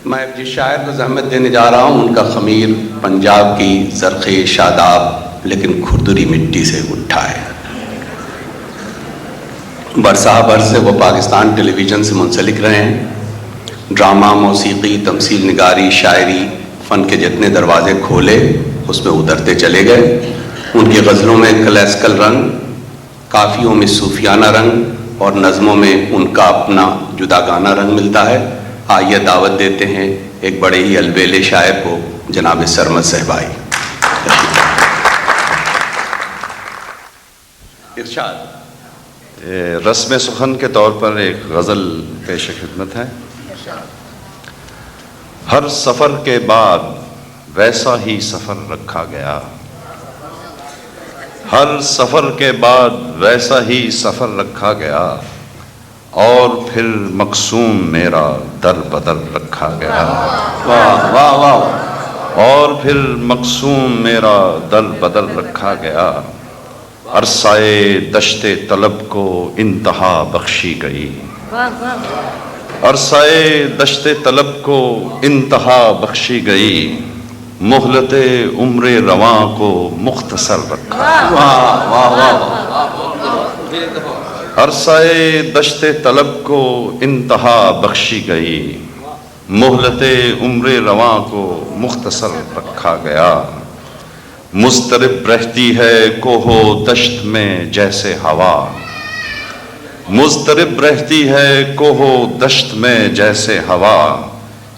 میں جس شاعر کو زحمت دینے جا رہا ہوں ان کا خمیر پنجاب کی زرخی شاداب لیکن کھردری مٹی سے اٹھا ہے. برسہ بر سے وہ پاکستان ٹیلی ویژن سے منسلک رہے ہیں. ڈرامہ، موسیقی، تمثیل نگاری، شاعری، فن کے جتنے دروازے کھولے اس میں اترتے چلے گئے. ان کی غزلوں میں کلاسیکل رنگ، قافیوں میں صوفیانہ رنگ اور نظموں میں ان کا اپنا جداگانہ رنگ ملتا ہے. آئیے دعوت دیتے ہیں ایک بڑے ہی البیلے شاعر کو، جناب سرمد صاحبائی. ارشاد. رسم سخن کے طور پر ایک غزل پیش خدمت ہے. ہر سفر کے بعد ویسا ہی سفر رکھا گیا، ہر سفر کے بعد ویسا ہی سفر رکھا گیا، اور پھر مقصوم میرا در بدر رکھا گیا. واہ واہ واہ. اور پھر مقصوم میرا در بدر رکھا گیا. عرصۂ دشت طلب کو انتہا بخشی گئی، عرصۂ دشت طلب کو انتہا بخشی گئی، مہلت عمر رواں کو مختصر رکھا. واہ واہ واہ. عرصۂ دشت طلب کو انتہا بخشی گئی، مہلت عمر رواں کو مختصر رکھا گیا. مضطرب رہتی ہے کوہ و دشت میں جیسے ہوا، مضطرب رہتی ہے کوہ و دشت میں جیسے ہوا،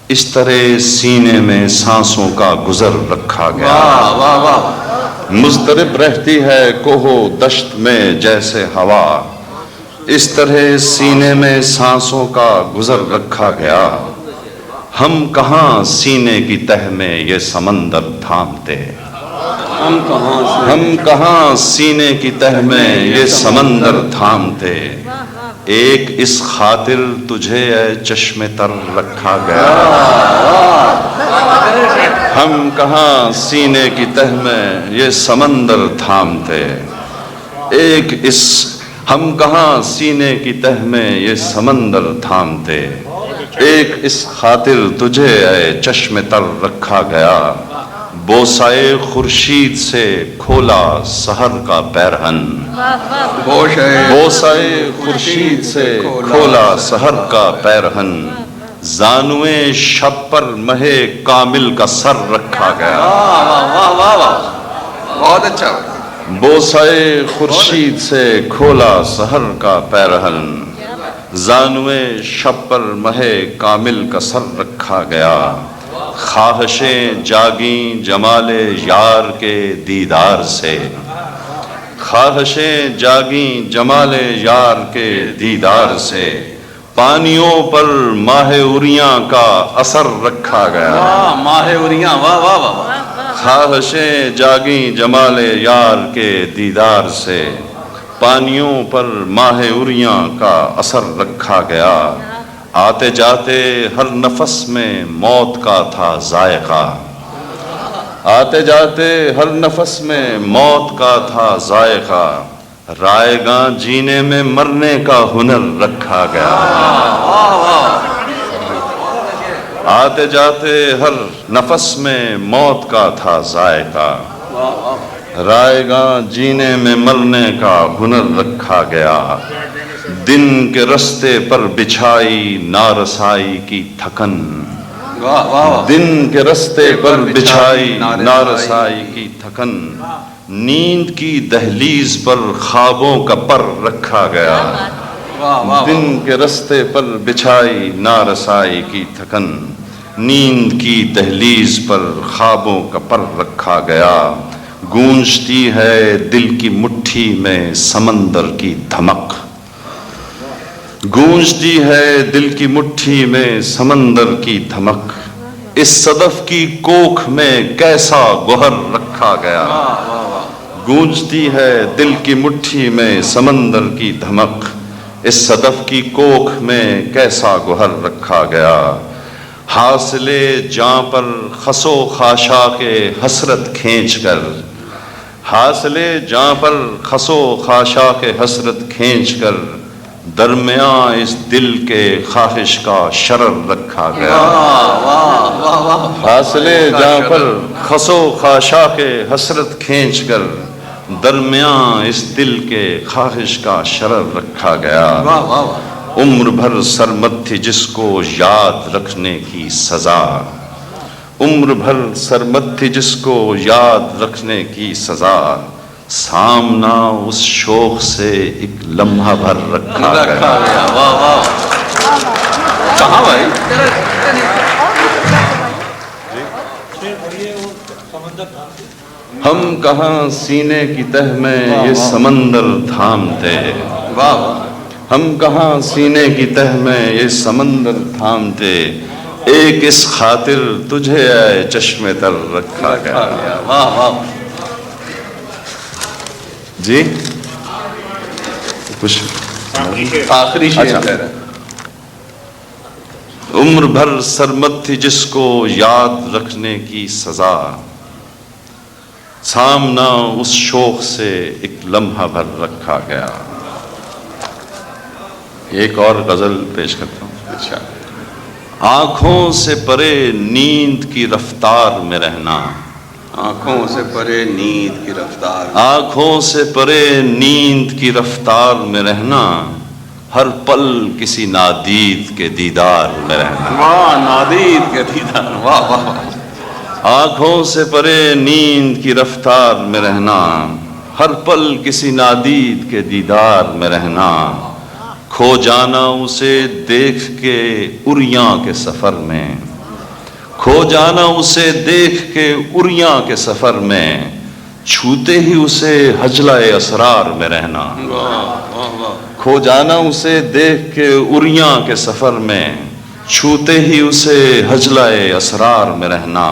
اس طرح سینے میں سانسوں کا گزر رکھا گیا. واہ واہ. مضطرب رہتی ہے کوہ و دشت میں جیسے ہوا، اس طرح سینے میں سانسوں کا گزر رکھا گیا. ہم کہاں سینے کی تہ میں یہ سمندر تھامتے، ہم کہاں سینے کی تہ میں یہ سمندر تھامتے، ایک اس خاطر تجھے اے چشم تر رکھا گیا. ہم کہاں سینے کی تہ میں یہ سمندر تھامتے، ایک اس ہم کہاں سینے کی تہ میں یہ سمندر تھامتے، ایک اس خاطر تجھے اے چشم تر رکھا گیا. بوسائے خورشید سے کھولا سحر کا پیرہن، بوسائے خورشید سے کھولا سحر کا پیرہن، زانوئے شب پر مہے کامل کا سر رکھا گیا. بہت اچھا. بوسائے خورشید سے کھولا سحر کا پیرہن، زانوئے شب پر مہے کامل کا سر رکھا گیا. خواہشیں جاگیں جمال یار کے دیدار سے، خواہشیں جاگیں جمال یار کے دیدار سے، پانیوں پر ماہ اریاں کا اثر رکھا گیا. ماہ اریاں. واہ واہ واہ. خواہشیں جاگیں جمال یار کے دیدار سے، پانیوں پر ماہ اریاں کا اثر رکھا گیا. آتے جاتے ہر نفس میں موت کا تھا ذائقہ، آتے جاتے ہر نفس میں موت کا تھا ذائقہ، رائے گاں جینے میں مرنے کا ہنر رکھا گیا. آتے جاتے ہر نفس میں موت کا تھا ذائقہ، رائے گاں جینے میں مرنے کا ہنر رکھا گیا. دن کے رستے پر بچھائی نارسائی کی تھکن، دن کے رستے پر بچھائی نارسائی کی تھکن، نیند کی دہلیز پر خوابوں کا پر رکھا گیا. دن کے رستے پر بچھائی نارسائی کی تھکن، نیند کی دہلیز پر خوابوں کا پر رکھا گیا. گونجتی ہے دل کی مٹھی میں سمندر کی دھمک، گونجتی ہے دل کی مٹھی میں سمندر کی دھمک، اس صدف کی کوکھ میں کیسا گوہر رکھا گیا. گونجتی ہے دل کی مٹھی میں سمندر کی دھمک، اس صدف کی کوکھ میں کیسا گوہر رکھا گیا. حاصل جاں پر خسو خاشاک حسرت کھینچ کر، حاصل جاں پر خسو خاشاک حسرت کھینچ کر، درمیان اس دل کے خواہش کا شرر رکھا گیا. فاصلے جہاں پر خسو خاشا کے حسرت کھینچ کر درمیان اس دل کے خواہش کا شرر رکھا گیا. عمر بھر سرمد تھی جس کو یاد رکھنے کی سزا. عمر بھر سرمد تھی جس کو یاد رکھنے کی سزا. سامنا اس شوق سے ایک لمحہ بھر رکھا گیا. کہاں بھائی؟ ہم کہاں سینے کی تہ میں یہ سمندر تھامتے. ہم کہاں سینے کی تہ میں یہ سمندر تھامتے. ایک اس خاطر تجھے اے چشمے تر رکھا گیا. جی کچھ آخری شعر کہہ رہے ہیں. عمر بھر سرمد تھی جس کو یاد رکھنے کی سزا. سامنا اس شوق سے ایک لمحہ بھر رکھا گیا. ایک اور غزل پیش کرتا ہوں. اچھا. آنکھوں سے پرے نیند کی رفتار میں رہنا. آنکھوں سے پرے نیند کی رفتار. آنکھوں سے پرے نیند کی رفتار میں رہنا. ہر پل کسی نادید کے دیدار میں رہنا. واہ نادید کے دیدار. واہ واہ. آنکھوں سے پرے نیند کی رفتار میں رہنا. ہر پل کسی نادید کے دیدار میں رہنا. کھو جانا اسے دیکھ کے اریاں کے سفر میں. کھو جانا اسے دیکھ کے اریاں کے سفر میں. چھوتے ہی اسے حجلہ اسرار میں رہنا. کھو جانا اسے دیکھ کے اریاں کے سفر میں. چھوتے ہی اسے حجلہ اسرار میں رہنا.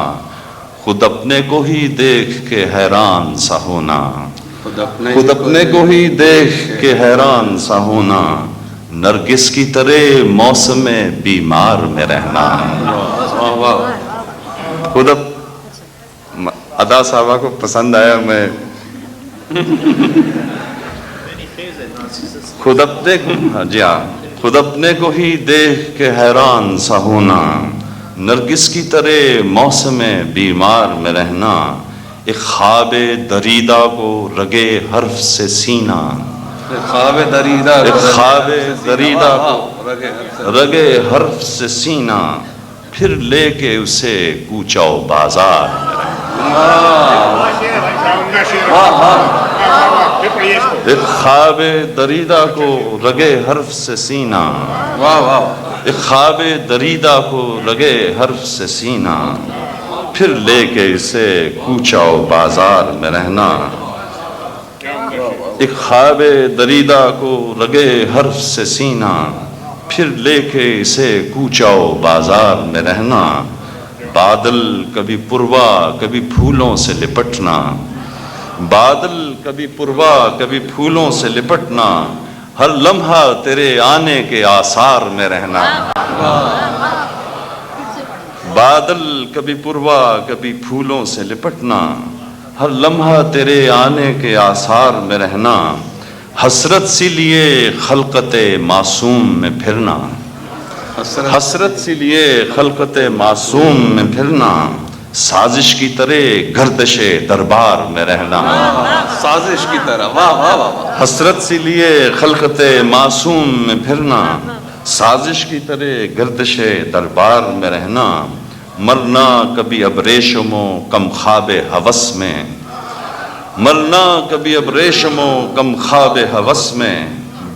خود اپنے کو ہی دیکھ کے حیران سا ہونا. خود اپنے کو ہی دیکھ کے حیران سا ہونا. نرگس کی طرح موسم بیمار میں رہنا. خود ادا صاحبہ کو پسند آیا. میں خود اپنے کو جی ہاں خود اپنے کو ہی دیکھ کے حیران سا ہونا. نرگس کی طرح موسم بیمار میں رہنا. ایک خواب دریدہ کو رگے حرف سے سینا. خواب دریدہ. ایک خواب دریدہ کو رگے حرف سے سینا. پھر لے کے اسے کوچاؤ بازار میں رہنا. ایک خواب دریدہ کو رگے حرف سے سینا. ایک خواب دریدہ کو رگے حرف سے سینا. پھر لے کے اسے کوچاؤ بازار میں رہنا. ایک خواب دریدہ کو رگے حرف سے سینا. پھر لے کے اسے کوچاؤ بازار میں رہنا. بادل کبھی پروا کبھی پھولوں سے لپٹنا. بادل کبھی پروا کبھی پھولوں سے لپٹنا. ہر لمحہ تیرے آنے کے آثار میں رہنا. بادل کبھی پروا کبھی پھولوں سے لپٹنا. ہر لمحہ تیرے آنے کے آثار میں رہنا. حسرت سی لیے خلقت معصوم میں پھرنا. حسرت سی لیے خلقت معصوم میں پھرنا. سازش کی طرح گردش دربار میں رہنا. سازش کی طرح. واہ واہ واہ. حسرت سی لیے خلقت معصوم میں پھرنا. سازش کی طرح گردش دربار میں رہنا. مرنا کبھی اب ریشم و کم خواب ہوس میں. مرنا کبھی اب ریشم و کم خواب ہوس میں.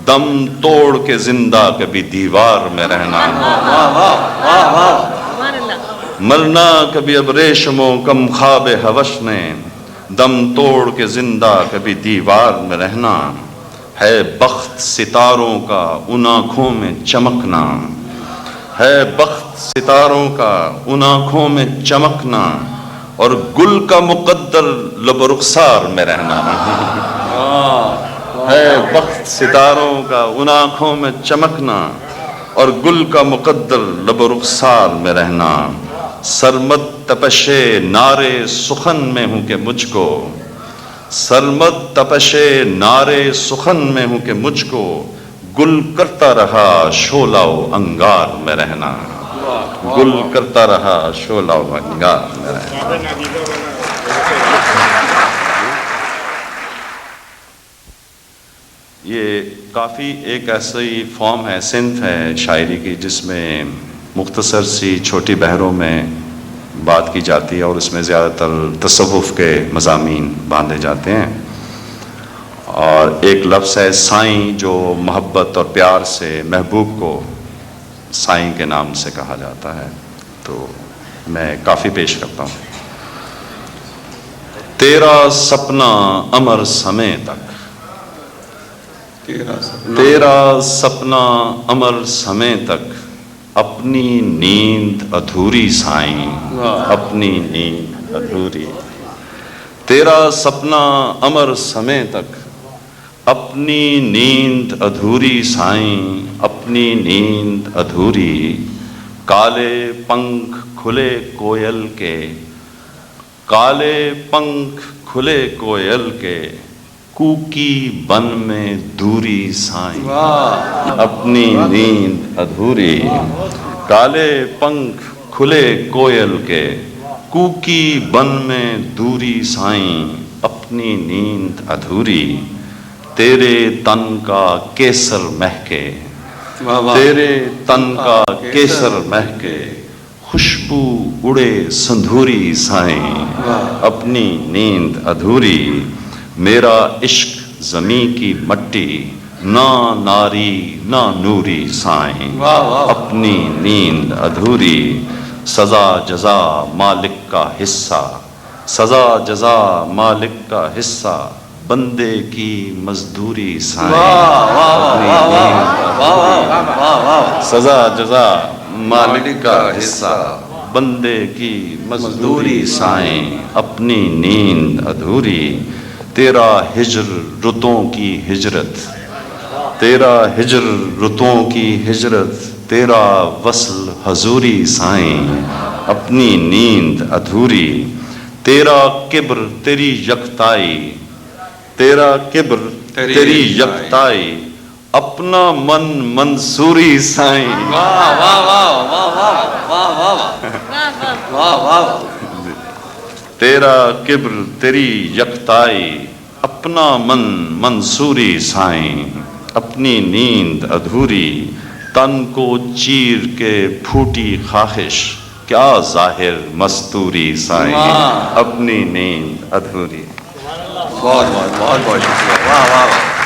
دم توڑ کے زندہ کبھی دیوار میں رہنا. مرنا کبھی اب ریشم و کم خواب ہوس میں. دم توڑ کے زندہ کبھی دیوار میں رہنا. ہے بخت ستاروں کا ان آنکھوں میں چمکنا. ہے بخت ستاروں کا ان آنکھوں میں چمکنا. اور گل کا مقدر لب رخسار میں رہنا. ہے بخت ستاروں کا ان آنکھوں میں چمکنا. اور گل کا مقدر لب رخسار میں رہنا. سرمد تپشے نارے سخن میں ہوں کہ مجھ کو. سرمد تپشے نارے سخن میں ہوں کہ مجھ کو. گل کرتا رہا شعلہ و انگار میں رہنا، گل کرتا رہا شعلہ و انگار میں رہنا۔ یہ کافی ایک ایسی فارم ہے، صنف ہے شاعری کی جس میں مختصر سی چھوٹی بحروں میں بات کی جاتی ہے اور اس میں زیادہ تر تصوف کے مضامین باندھے جاتے ہیں۔ اور ایک لفظ ہے سائیں، جو محبت اور پیار سے محبوب کو سائیں کے نام سے کہا جاتا ہے، تو میں کافی پیش کرتا ہوں۔ تیرا سپنا امر سمے تک، تیرا سپنا امر سمے تک، اپنی نیند ادھوری سائیں، اپنی نیند ادھوری۔ تیرا سپنا امر سمے تک، اپنی نیند ادھوری سائیں، اپنی نیند ادھوری۔ کالے پنکھ کھلے کوئل کے، کالے پنکھ کھلے کوئل کے، کوکی بن میں دوری سائیں، اپنی نیند ادھوری۔ کالے پنکھ کھلے کوئل کے، کوکی بن میں دوری سائیں، اپنی نیند ادھوری۔ تیرے تن کا کیسر مہکے، تیرے تن کا کیسر مہکے، خوشبو اڑے سندھوری سائیں، اپنی نیند ادھوری۔ میرا عشق زمیں کی مٹی، نہ ناری نہ نوری سائیں، اپنی نیند ادھوری۔ سزا جزا مالک کا حصہ، سزا جزا مالک کا حصہ، بندے کی مزدوری سائیں، اپنی نیند ادھوری۔ سزا جزا مالک کا حصہ، بندے کی مزدوری سائیں، اپنی نیند ادھوری۔ تیرا ہجر رتوں کی ہجرت، تیرا ہجر رتوں کی ہجرت، تیرا وصل حضوری سائیں، اپنی نیند ادھوری۔ تیرا کبر تیری یکتائی، تیرا کبر تیری یکتائی، اپنا من منصوری سائیں، تیرا کبر تیری یکتائی، اپنا من منصوری سائیں، اپنی نیند ادھوری۔ تن کو چیر کے پھوٹی خواہش، کیا ظاہر مستوری سائیں، اپنی نیند ادھوری۔ بہت بہت بہت بہت شکریہ، واہ واہ۔